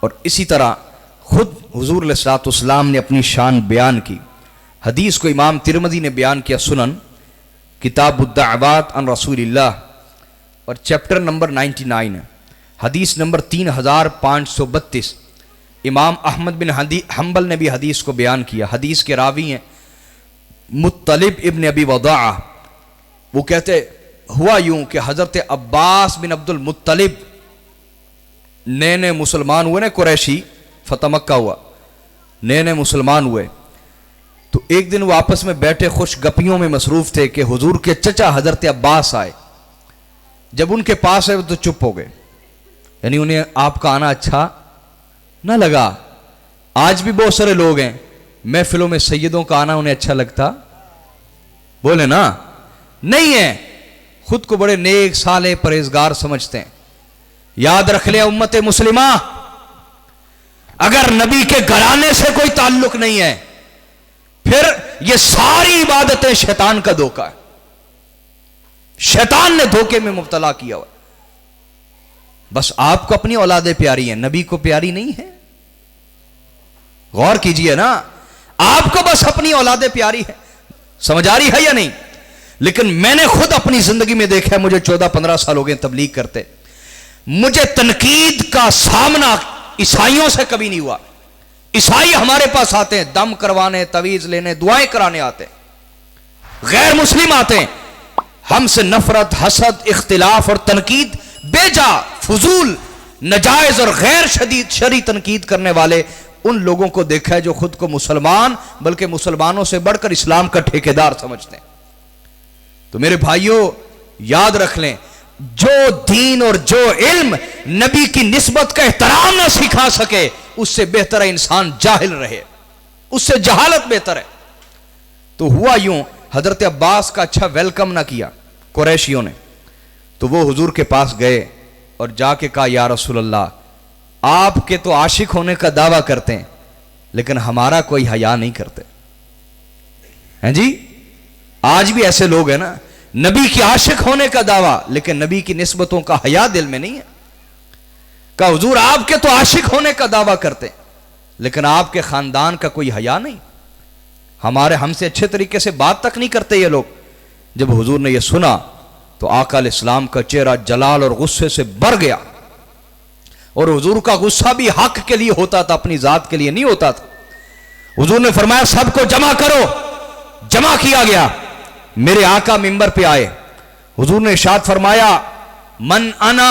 और इसी तरह खुद हुजूर अलैहिस्सलाम ने अपनी शान बयान की। हदीस को इमाम तिरमिज़ी ने बयान किया, सुनन किताबुद्दअवात अन रसूलिल्लाह और चैप्टर नंबर 99 है, हदीस नंबर 3532। इमाम अहमद बिन हंबल ने भी हदीस को बयान किया। हदीस के रावी हैं मुत्तलिब इब्न अबी वदाअ। वो कहते हुआ यूं कि हजरत अब्बास बिन अब्दुल मुत्तलिब नए नए मुसलमान हुए ना, कुरैशी, फतह मक्का हुआ, नए नए मुसलमान हुए। तो एक दिन वो आपस में बैठे खुश गपियों में मसरूफ थे कि हुजूर के चचा हजरत अब्बास आए। जब उनके पास आए तो चुप हो गए, यानी उन्हें आपका आना अच्छा ना लगा। आज भी बहुत सारे लोग हैं महफिलों में सैयदों का आना उन्हें अच्छा लगता, बोले ना, नहीं है, खुद को बड़े नेक साले परहेजगार समझते हैं। याद रख ले उम्मत मुस्लिमा, अगर नबी के घराने से कोई ताल्लुक नहीं है फिर ये सारी इबादतें शैतान का धोखा है। शैतान ने धोखे में मुब्तला किया हुआ। बस आपको अपनी औलादे प्यारी है, नबी को प्यारी नहीं है। गौर कीजिए ना, आपको बस अपनी औलादे प्यारी है। समझ आ रही है या नहीं? लेकिन मैंने खुद अपनी जिंदगी में देखा है, मुझे 14-15 साल हो गए तबलीग करते, मुझे तनकीद का सामना ईसाइयों से कभी नहीं हुआ। ईसाई हमारे पास आते हैं दम करवाने, तवीज लेने, दुआएं कराने आते हैं। गैर मुस्लिम आते हैं, हमसे नफरत, हसद, इख्तिलाफ और तनकीद, बेजा, फजूल, नजायज और गैर शदीद शरी तनकीद करने वाले उन लोगों को देखा है जो खुद को मुसलमान, बल्कि मुसलमानों से बढ़कर इस्लाम का ठेकेदार समझते हैं। तो मेरे भाइयों याद रख लें, जो दीन और जो इल्म नबी की निस्बत का एहतराम ना सिखा सके, उससे बेहतर है इंसान जाहिल रहे, उससे जहालत बेहतर है। तो हुआ यूं, हजरत अब्बास का अच्छा वेलकम ना किया कुरैशियों ने, तो वो हुजूर के पास गए और जाके कहा, या रसूल अल्लाह, आपके तो आशिक होने का दावा करते हैं लेकिन हमारा कोई हया नहीं करते हैं जी। आज भी ऐसे लोग हैं ना, नबी के आशिक होने का दावा लेकिन नबी की निस्बतों का हया दिल में नहीं है। कहा, हुजूर आपके तो आशिक होने का दावा करते हैं लेकिन आपके खानदान का कोई हया नहीं, हमारे हमसे अच्छे तरीके से बात तक नहीं करते ये लोग। जब हुजूर ने यह सुना तो आका अलैहिस्सलाम का चेहरा जलाल और गुस्से से भर गया, और हुजूर का गुस्सा भी हक के लिए होता था, अपनी जात के लिए नहीं होता था। हुजूर ने फरमाया, सबको जमा करो। जमा किया गया। मेरे आका मिंबर पे आए, हुजूर ने इरशाद फरमाया, मन अना,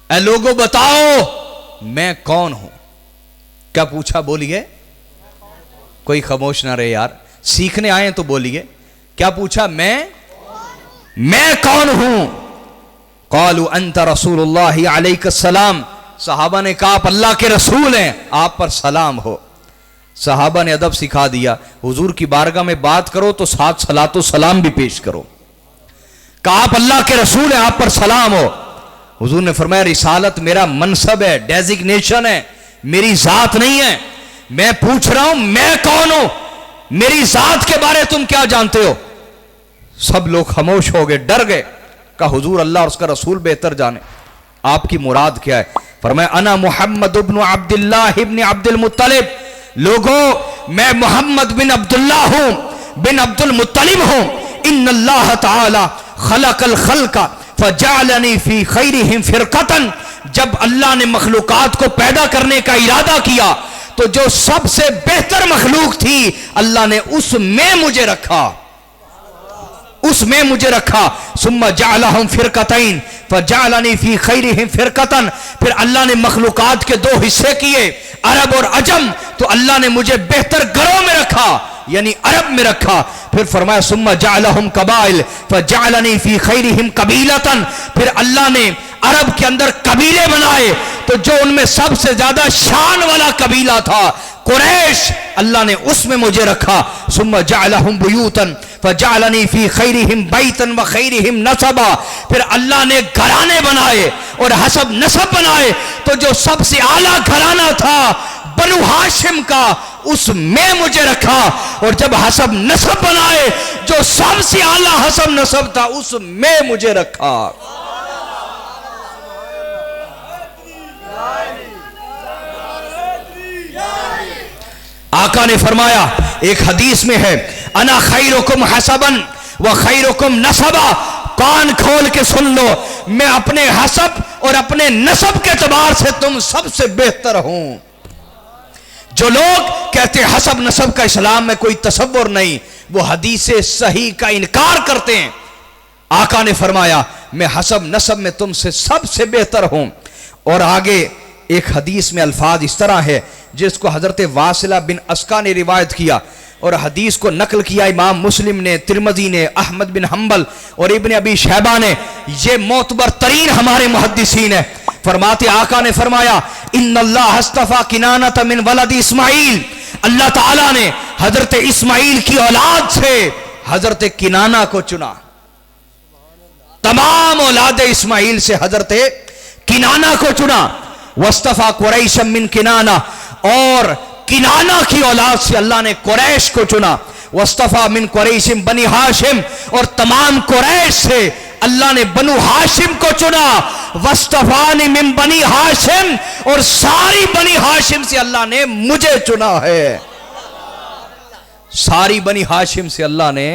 ए लोगों बताओ मैं कौन हूं। क्या पूछा? बोलिए, कोई खामोश ना रहे यार, सीखने आए तो बोलिए। क्या पूछा? मैं कौन हूं? क़ालू अंत रसूलुल्लाहि अलैहिस्सलाम। सहाबा ने कहा, आप अल्लाह के रसूल हैं, आप पर सलाम हो। सहाबा ने अदब सिखा दिया, हुजूर की बारगाह में बात करो तो साथ सलातो सलाम भी पेश करो। कहा, आप अल्लाह के रसूल हैं, आप पर सलाम हो। हुजूर ने फरमाया, रिसालत मेरा मनसब है, डेजिग्नेशन है, मेरी जात नहीं है। मैं पूछ रहा हूं मैं कौन हूं, मेरी जात के बारे तुम क्या जानते हो? सब लोग खामोश हो गए, डर गए। कहा, हुजूर अल्लाह और उसका रसूल बेहतर जाने, आपकी मुराद क्या है? फरमाया, अना मुहम्मद इब्न अब्दुल्लाह इब्न अब्दुल मुत्तलिब। लोगों, मैं मोहम्मद बिन अब्दुल्लाह हूं, बिन अब्दुल मुत्तलिब हूं। इन्नल्लाह ताला खलकल खल्का फजअलनी फी खैरिहिम फिरकतन। जब अल्लाह ने मखलूकात को पैदा करने का इरादा किया तो जो सबसे बेहतर मखलूक थी अल्लाह ने उसमें मुझे रखा, उसमें मुझे रखा। सुम्मा जअलहुम फिरकतैन फजअलनी फी खैरिहिम फिरकतन। फिर अल्लाह ने मखलूकात के दो हिस्से किए, अरब और अजम। तो अल्लाह ने मुझे बेहतर घरों में रखा, यानी अरब में रखा। फिर फरमाया, सुम्मा जअलहुम कबाइल फजअलनी फी खैरिहिम कबीलतन। फिर अल्लाह ने अरब के अंदर कबीले बनाए, तो जो उनमें सबसे ज्यादा शान वाला कबीला था कुरैश, अल्लाह ने उसमें मुझे रखा। सुम्मा जअलहुम बुयूतन फजअलनी फी खैरिहिम बैतन व खैरिहिम नसबा। फिर अल्लाह ने घराने बनाए और हसब नसब बनाए, तो जो सबसे आला घराना था बनु हाशिम का, उसमें मुझे रखा। और जब हसब नसब बनाए, जो सबसे आला हसब नसब था, उसमें मुझे रखा। आका ने फरमाया, एक हदीस में है, अना खैरुकुम हसबन व खैरुकुम नसबा, कान खोल के सुन लो, मैं अपने हसब और अपने नसब के एतबार से तुम सबसे बेहतर हूं। जो लोग कहते हैं हसब नसब का इस्लाम में कोई तसव्वुर नहीं, वो हदीस सही का इनकार करते हैं। आका ने फरमाया, मैं हसब नसब में तुमसे सबसे बेहतर हूं। और आगे एक हदीस में अल्फाज इस तरह है, जिसको हजरत वासिला बिन अस्का ने रिवायत किया और हदीस को नकल किया इमाम मुस्लिम ने, तिरमजी ने, अहमद बिन हम्बल और इब्न अबी शैबा ने। ये मोतबर तरीन हमारे मुहद्दिसीन है। फरमाते आका ने फरमाया, इन्नल्लाह हस्तफा किनानत मिन वलद इस्माइल, अल्लाह ताला ने हजरत इस्माइल की औलाद से हजरत किनाना को चुना। तमाम औलाद इस्माइल से हजरत किनाना को चुना। वस्तफा कुरैश मिन किनाना, और किनाना की औलाद से अल्लाह ने कुरैश को चुना। वस्तफा मिन कुरैश बनी हाशिम, और तमाम कुरैश से अल्लाह ने बनु हाशिम को चुना। वस्तफानी मिन बनी हाशिम, और सारी बनी हाशिम से अल्लाह ने मुझे चुना है। सारी बनी हाशिम से अल्लाह ने।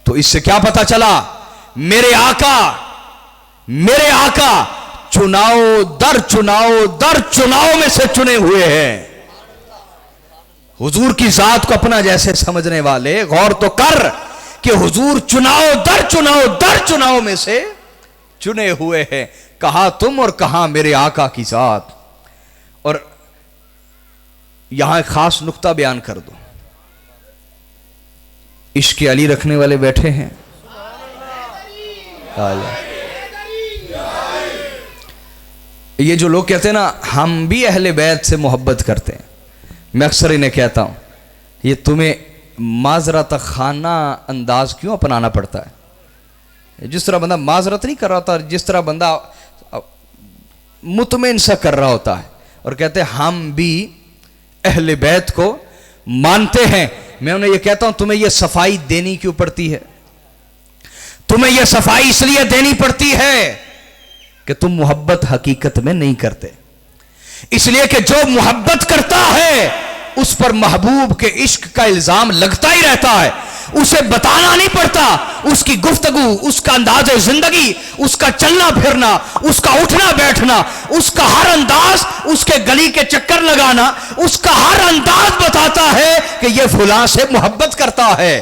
तो इससे क्या पता चला, मेरे आका चुनाव दर चुनाव में से चुने हुए हैं। हुजूर की जात को अपना जैसे समझने वाले गौर तो कर कि हुजूर चुनाव दर चुनाव में से चुने हुए हैं। कहां तुम और कहां मेरे आका की जात। और यहां एक खास नुक्ता बयान कर दो, इश्क अली रखने वाले बैठे हैं। ये जो लोग कहते हैं ना, हम भी अहले बैत से मोहब्बत करते हैं, मैं अक्सर इन्हें कहता हूं, ये तुम्हें माजरत खाना अंदाज क्यों अपनाना पड़ता है। जिस तरह बंदा माजरत नहीं कर रहा होता, जिस तरह बंदा मुतमईन सा कर रहा होता है, और कहते हैं हम भी अहले बैत को मानते हैं। मैं उन्हें यह कहता हूं, तुम्हें यह सफाई देनी क्यों पड़ती है? तुम्हें यह सफाई इसलिए देनी पड़ती है कि तुम मोहब्बत हकीकत में नहीं करते। इसलिए कि जो मोहब्बत करता है उस पर महबूब के इश्क का इल्जाम लगता ही रहता है। उसे बताना नहीं पड़ता, उसकी गुफ्तगू, उसका अंदाज़े जिंदगी, उसका चलना फिरना, उसका उठना बैठना, उसका हर अंदाज, उसके गली के चक्कर लगाना, उसका हर अंदाज बताता है कि यह फुलां से मोहब्बत करता है।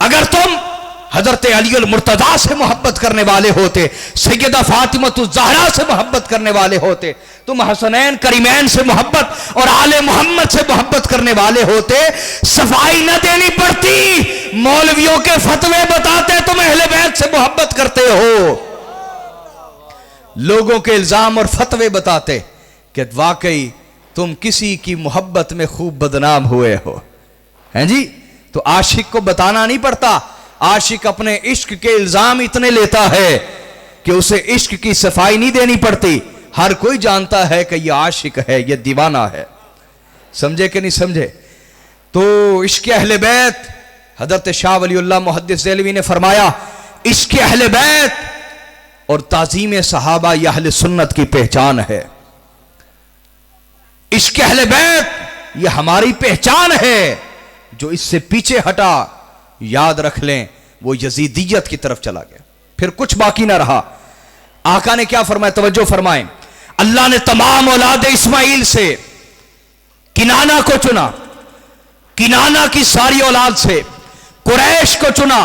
अगर तुम हजरत अली अल मुर्तजा से मोहब्बत करने वाले होते, सैयदा फातिमतुज़ ज़हरा से मोहब्बत करने वाले होते, तुम हसनैन करीमैन से मोहब्बत और आले मोहम्मद से मोहब्बत करने वाले होते, सफाई न देनी पड़ती। मौलवियों के फतवे बताते तुम अहले बैत से मोहब्बत करते हो, लोगों के इल्जाम और फतवे बताते कि वाकई तुम किसी की मोहब्बत में खूब बदनाम हुए हो, हैं जी। तो आशिक को बताना नहीं पड़ता, आशिक अपने इश्क के इल्जाम इतने लेता है कि उसे इश्क की सफाई नहीं देनी पड़ती। हर कोई जानता है कि यह आशिक है, यह दीवाना है। समझे कि नहीं समझे? तो इश्क अहले बैत, हजरत शाह वलीउल्लाह मुहद्दिस देहलवी ने फरमाया, इश्क अहले बैत और ताज़ीम सहाबा यह अहले सुन्नत की पहचान है। इश्क अहले बैत यह हमारी पहचान है। जो इससे पीछे हटा, याद रख लें, वो यजीदियत की तरफ चला गया, फिर कुछ बाकी ना रहा। आका ने क्या फरमाया, तवज्जो फरमाएं, अल्लाह ने तमाम औलाद इस्माइल से किनाना को चुना, किनाना की सारी औलाद से कुरैश को चुना,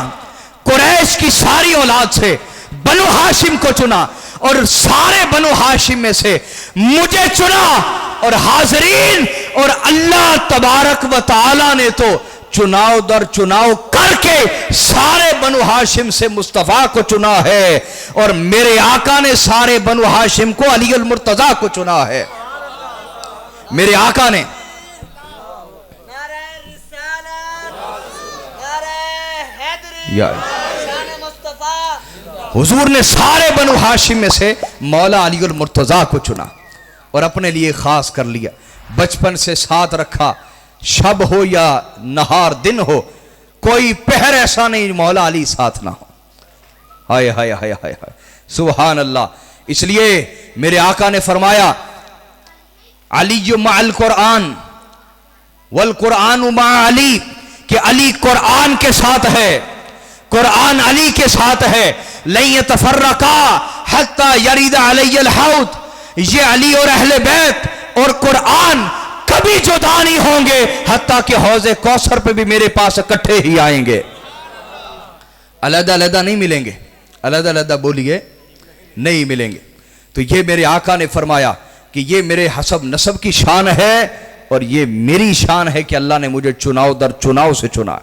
कुरैश की सारी औलाद से बनु हाशिम को चुना, और सारे बनु हाशिम में से मुझे चुना। और हाजरीन, और अल्लाह तबारक व तआला ने तो चुनाव दर चुनाव करके सारे बनु हाशिम से मुस्तफा को चुना है, और मेरे आका ने सारे बनु हाशिम को अली अल मुर्तजा को चुना है। मेरे आका ने हुजूर ने सारे बनु हाशिम में से मौला अली अल मुर्तजा को चुना और अपने लिए खास कर लिया। बचपन से साथ रखा, शब हो या नहार दिन हो, कोई पहर ऐसा नहीं मौला अली साथ ना हो। हाय हाय हाय हाय हाय, सुभान अल्लाह। इसलिए मेरे आका ने फरमाया, अली मअल कुरान वल कुरान मा अली, कि अली कुरान के साथ है, कुरान अली के साथ है। लन यतफर्रका हत्ता यरीदा अलैहिल हौद, ये अली और अहले बैत और कुरान कभी जुदा नहीं होंगे हत्ता कि हौज़े कौसर पे भी मेरे पास इकट्ठे ही आएंगे, अलग अलग नहीं मिलेंगे, अलग अलग बोलिए नहीं मिलेंगे। तो ये मेरे आका ने फरमाया कि ये मेरे हसब नसब की शान है और ये मेरी शान है कि अल्लाह ने मुझे चुनाव दर चुनाव से चुना।